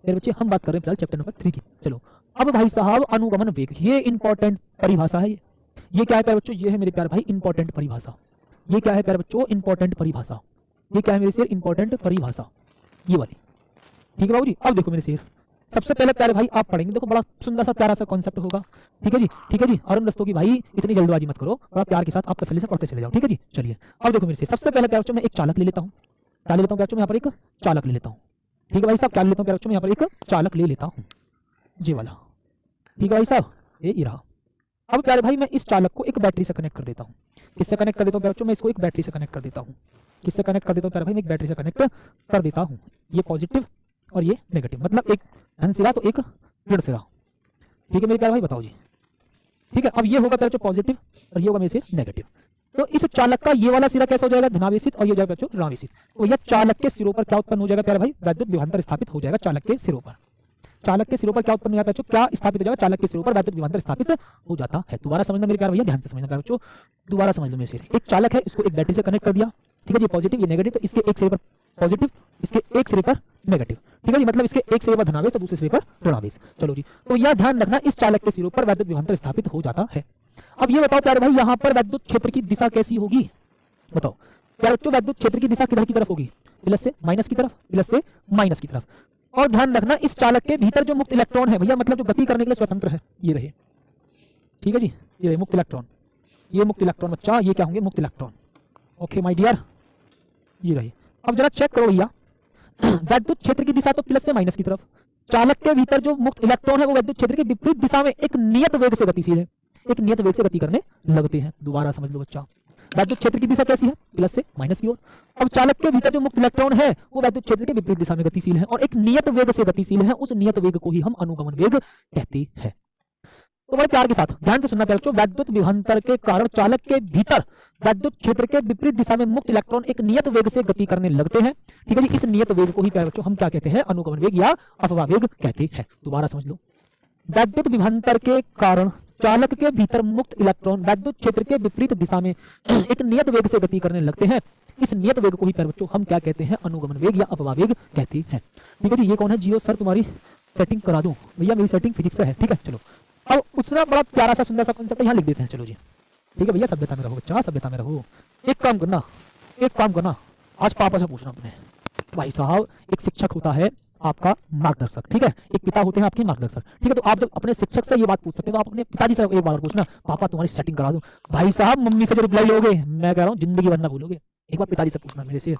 मेरे बच्चे हम बात कर रहे हैं फिलहाल चैप्टर नंबर 3 की। चलो अब भाई साहब अनुगमन वेग, ये इंपॉर्टेंट परिभाषा है। ये क्या है प्यारे बच्चों, ये है मेरे प्यारे भाई इंपॉर्टेंट परिभाषा। ये क्या है प्यारे बच्चों, इंपॉर्टेंट परिभाषा। ये क्या है मेरे शेर, इंपॉर्टेंट परिभाषा, ये वाली। ठीक है बाबू जी। अब देखो मेरे शेर, सबसे पहले प्यारे भाई आप पढ़ेंगे, देखो बड़ा सुंदर सा प्यारा सा कॉन्सेप्ट होगा। ठीक है जी, ठीक है जी। और दोस्तों की भाई इतनी जल्दबाजी मत करो, बड़ा प्यार के साथ आप तसल्ली से पढ़ते चले जाओ। ठीक है जी। चलिए अब देखो मेरे शेर, सबसे पहले प्यारे बच्चों मैं एक चालक ले लेता हूँ। क्या ले लेता हूँ प्यारे बच्चों, मैं यहाँ पर एक चालक ले लेता हूँ। ठीक है भाई साहब, क्या ले लेता हूँ प्यारे बच्चों, मैं यहाँ पर एक चालक ले लेता हूँ, ये वाला। ठीक है भाई साहब, ये रहा। अब प्यारे भाई मैं इस चालक को एक बैटरी से कनेक्ट कर देता हूँ। किससे कनेक्ट कर देता हूँ प्यारे बच्चों, मैं इसको एक बैटरी से कनेक्ट कर देता हूँ। किससे कनेक्ट कर देता हूँ प्यारे भाई, मैं एक बैटरी से कनेक्ट कर देता हूँ। ये पॉजिटिव और ये नेगेटिव, मतलब एक धन सिरा तो एक ऋण सिरा। ठीक है मेरे प्यारे भाई, बताओ जी। ठीक है, अब ये होगा प्यारे बच्चों पॉजिटिव और ये होगा मेरे से नेगेटिव। तो इस चालक का ये वाला सिरा कैसा हो जाएगा, धनावेशित, और ये जाएगा बच्चों ऋणावेशित। तो यह चालक के सिरों पर क्या उत्पन्न हो जाएगा प्यारे भाई, वैद्युत विभवांतर स्थापित हो जाएगा चालक के सिरों पर। चालक के सिरों पर क्या उत्पन्न हो जाएगा बच्चों, क्या स्थापित हो जाएगा, चालक के सिरों पर वैद्युत विभवांतर स्थापित हो जाता है। दोबारा समझना मेरे प्यारे भैया, ध्यान से समझना प्यारे बच्चों, दोबारा समझ लो मेरे सिरे। एक चालक है, इसको एक बैटरी से कनेक्ट कर दिया। ठीक है जी, पॉजिटिव ये नेगेटिव, तो इसके एक सिरे पर पॉजिटिव, इसके एक सिरे पर नेगेटिव। ठीक है जी, मतलब इसके एक सिरे पर धनावेश तो दूसरे सिरे पर ऋणावेश। चलो जी, तो यह ध्यान रखना, इस चालक के सिरों पर वैद्युत विभवांतर स्थापित हो जाता है। अब ये बताओ प्यारे भाई, यहाँ पर वैद्युत क्षेत्र की दिशा कैसी होगी, बताओ प्यारे बच्चों, वैद्युत क्षेत्र की दिशा किधर की तरफ होगी, प्लस से माइनस की तरफ, प्लस से माइनस की तरफ। और ध्यान रखना, इस चालक के भीतर जो मुक्त इलेक्ट्रॉन है भैया, मतलब जो गति करने के लिए स्वतंत्र है, ये रहे। ठीक है जी, ये रहे मुक्त इलेक्ट्रॉन, ये मुक्त इलेक्ट्रॉन बच्चा, ये क्या होंगे मुक्त इलेक्ट्रॉन। ओके माय डियर, ये रहे। अब जरा चेक करो भैया, वैद्युत क्षेत्र की दिशा तो प्लस से माइनस की तरफ, चालक के भीतर जो मुक्त इलेक्ट्रॉन है वो वैद्युत क्षेत्र के विपरीत दिशा में एक नियत वेग से गतिशील है, एक नियत वेग से गति करने लगते हैं। दोबारा समझ लो बच्चा, वैद्युत क्षेत्र की दिशा कैसी है, प्लस से माइनस की ओर। अब चालक के भीतर जो मुक्त इलेक्ट्रॉन है वो वैद्युत क्षेत्र के विपरीत दिशा में गतिशील है और एक नियत वेग से गतिशील है, उस नियत वेग को ही हम अनुगमन वेग कहते हैं। तो बड़े प्यार के साथ ध्यान से सुनना प्यारे बच्चों, वैद्युत विभवांतर के कारण चालक के भीतर वैद्युत क्षेत्र के विपरीत दिशा में मुक्त इलेक्ट्रॉन एक नियत वेग से गति करने लगते हैं। ठीक है जी, इस नियत वेग को ही प्यारे बच्चों हम क्या कहते हैं, अनुगमन वेग या अफवा वेग कहते हैं। दोबारा समझ लो, वैद्युत विभवांतर के कारण चालक के भीतर मुक्त इलेक्ट्रॉन वैद्युत क्षेत्र के विपरीत दिशा में एक नियत वेग से गति करने लगते हैं। इस नियत वेग को ही प्यारे बच्चों हम क्या कहते हैं, अनुगमन वेग या अफवा वेग कहते हैं। ठीक है जी, ये कौन है, जियो सर तुम्हारी सेटिंग करा दूं भैया, मेरी सेटिंग फिजिक्स से है। ठीक है, चलो अब उसका बड़ा प्यारा सा सुंदर सा कॉन्सेप्ट यहाँ लिख देते हैं। चलो जी, ठीक है भैया, सभ्यता में रहो बच्चा, सभ्यता में रहो। एक काम करना, आज पापा से पूछना अपने भाई साहब, एक शिक्षक होता है आपका मार्गदर्शक, ठीक है, एक पिता होते हैं आपके मार्गदर्शक। ठीक है, तो आप जब अपने शिक्षक से ये बात पूछ सकते हैं तो आप अपने पिताजी से एक बार पूछना, पापा तुम्हारी सेटिंग करा दूं। भाई साहब मम्मी से जो रिप्लाई लोगे, मैं कह रहा हूँ जिंदगी भर ना भूलोगे। एक बार पिताजी से पूछना मेरे से,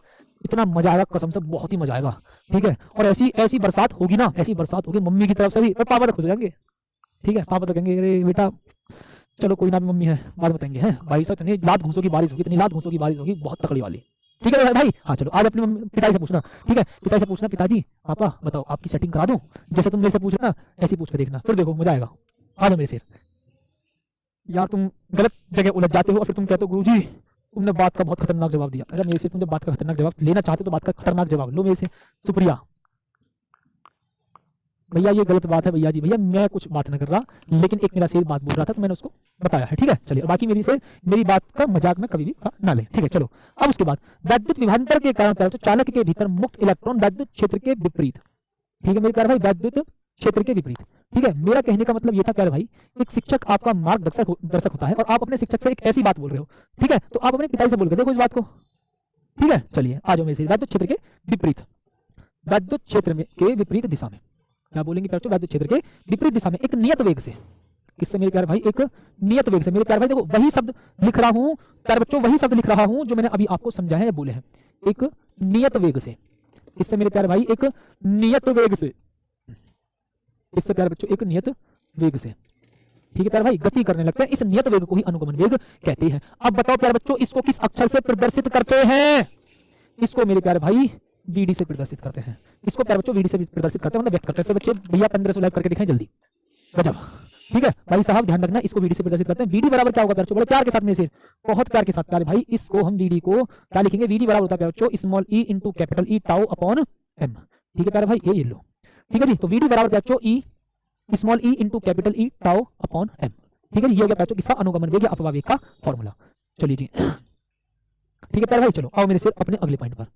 इतना मजा आएगा कसम से, बहुत ही मजा आएगा। ठीक है, और ऐसी बरसात होगी ना, ऐसी बरसात होगी मम्मी की तरफ से भी, और पापा तो खुश हो जाएंगे। ठीक है, पापा तो कहेंगे अरे बेटा चलो कोई ना, भी मम्मी है बाद बताएंगे, हैं भाई साहब इतनी लात घूसों की बारिश होगी, इतनी लात घूसों की बारिश होगी, बहुत तकड़ी वाली। ठीक है भाई, हाँ चलो आज अपने पिताजी से पूछना। ठीक है, पिताजी से पूछना, पिताजी पापा बताओ आपकी सेटिंग करा दूं, जैसे तुम मेरे से पूछ रहे ना ऐसे पूछ के देखना, फिर देखो मजा आएगा। आ जाओ मेरे से यार, तुम गलत जगह उलझ जाते हो और फिर तुम कहते हो गुरुजी तुमने बात का बहुत खतरनाक जवाब दिया। अरे मेरे से तुम जब बात का खतरनाक जवाब लेना चाहते हो तो बात का खतरनाक जवाब लो मेरे से। सुप्रिया भैया ये गलत बात है भैया जी, भैया मैं कुछ बात नहीं कर रहा, लेकिन एक मेरा शेर बात बोल रहा था तो मैंने उसको बताया है। ठीक है, चलिए बाकी मेरी बात का मजाक में कभी भी ना ले। ठीक है, चलो अब उसके बाद वैद्युत विभवांतर के कारण तो चालक के भीतर मुक्त इलेक्ट्रॉन वैद्युत क्षेत्र के विपरीत। ठीक है मेरे प्यारे भाई, वैद्युत क्षेत्र के विपरीत। ठीक है, मेरा कहने का मतलब ये था प्यारे भाई, एक शिक्षक आपका मार्गदर्शक होता है और आप अपने शिक्षक से एक ऐसी बात बोल रहे हो। ठीक है, तो आप अपने पिताजी से बोल के देखो इस बात को। ठीक है, चलिए आ जाओ मेरे से, वैद्युत क्षेत्र के विपरीत, वैद्युत क्षेत्र में के विपरीत दिशा में क्या बोलेंगे प्यारे बच्चों, वैद्युत क्षेत्र के विपरीत दिशा में एक नियत वेग से, किससे मेरे प्यारे भाई, एक नियत वेग से। मेरे प्यारे भाई देखो वही शब्द लिख रहा हूं प्यारे बच्चों, वही शब्द लिख रहा हूं जो मैंने अभी आपको समझाया है, बोले हैं, एक नियत वेग से। इससे मेरे प्यारे भाई एक नियत वेग से, इससे प्यारे बच्चों एक नियत वेग से। ठीक है प्यारे भाई, गति करने लगते हैं, इस नियत वेग को ही अनुगमन वेग कहते हैं। अब बताओ प्यारे बच्चों इसको किस अक्षर से प्रदर्शित करते हैं, इसको मेरे प्यारे भाई वीडी से प्रदर्शित करते हैं। इसको प्यारे बच्चों वीडी से प्रदर्शित करते हैं, मतलब व्यक्त करते हैं। बच्चे भैया 1500 लाइक करके दिखाएं जल्दी, गजब। ठीक है भाई साहब ध्यान रखना, इसको वीडी से प्रदर्शित करते हैं। वीडी बराबर क्या होगा प्यारे बच्चों, बड़े प्यार के साथ में से, बहुत प्यार के साथ प्यारे भाई, इसको हम वीडी को क्या लिखेंगे, वीडी बराबर होता है प्यारे बच्चों स्मॉल ई into capital E tau upon M. ठीक है प्यारे भाई, ये लो। ठीक है जी, तो वीडी बराबर प्यारे बच्चों ई स्मॉल ई into capital E tau upon M. ठीक है जी, ये हो गया प्यारे बच्चों किसका, अनुगमन वेग या अफवा वेग का फॉर्मूला। चलिए जी ठीक है प्यारे भाई, चलो आओ मेरे से अपने अगले पॉइंट पर।